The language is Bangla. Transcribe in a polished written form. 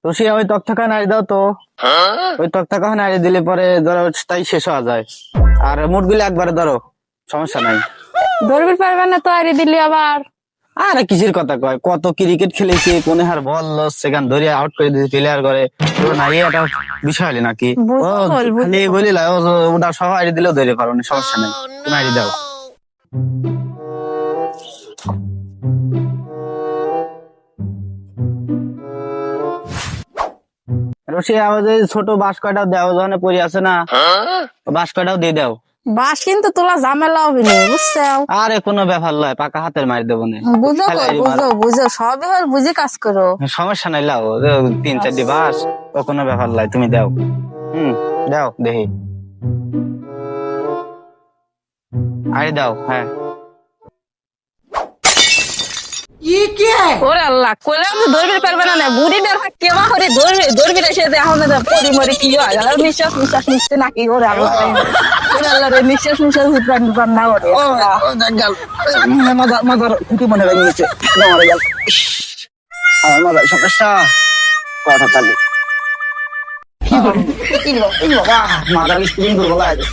রশি ওই তক্তাকা নাড়ি দাও তো। ওই তক্তাকা নাড়ি দিলে পরে ধরো তাই শেষ হওয়া যায়। আর মুট গুলো একবারে ধরো, সমস্যা নাই। ধরবি পারবে না তো আরে দিলি আবার। আরে কিসের কথা কয়, কত ক্রিকেট খেলেছি, কোনে হার বল লস সেখান ধরে আউট করে দিয়েছে প্লেয়ার করে। না এটা বিষয় হলে নাকি ও খালি বলি ওটা সব আইডি দিলেও ধরে পারো না, সমস্যা নেই, তুমি আইডি দাও। রশি আমাদের ছোট বাঁশ কয়টাও দেও, যখন পড়ে আছে না বাঁশ কয়টাও দিয়ে দাও। বাস কিন্তু তোলা ঝামেলা হবে না, বুঝছো? আরে কোনো ব্যাপার নয়, পাকা হাতের মারি দেবো না। বুঝো বুঝো বুঝো, সবই হল বুঝে কাজ করো। সমস্যা নাই, লাও 3-4টি বাঁশ, ও কোনো ব্যাপার নয়, তুমি দাও। দাও দেখি, আরে দাও। হ্যাঁ ওরে আল্লাহ, কইলাম যে ধরবি পারবে না, বুড়ি বের কেমা করে ধরবি এসে এখন পরি মরি কি হয়, আর নিঃশ্বাস নিঃশ্বাস নিচ্ছে নাকি? ওরে আল্লাহ, ওরে আল্লাহ রে, নিঃশ্বাস নিঃশ্বাস উৎপাদন না করে মাদার কুটি মনে ভেঙে গেছে, মরে গেল আমার মাদার সমস্যা কথা তাহলে মাদার স্ক্রিন দুর্বল আছে।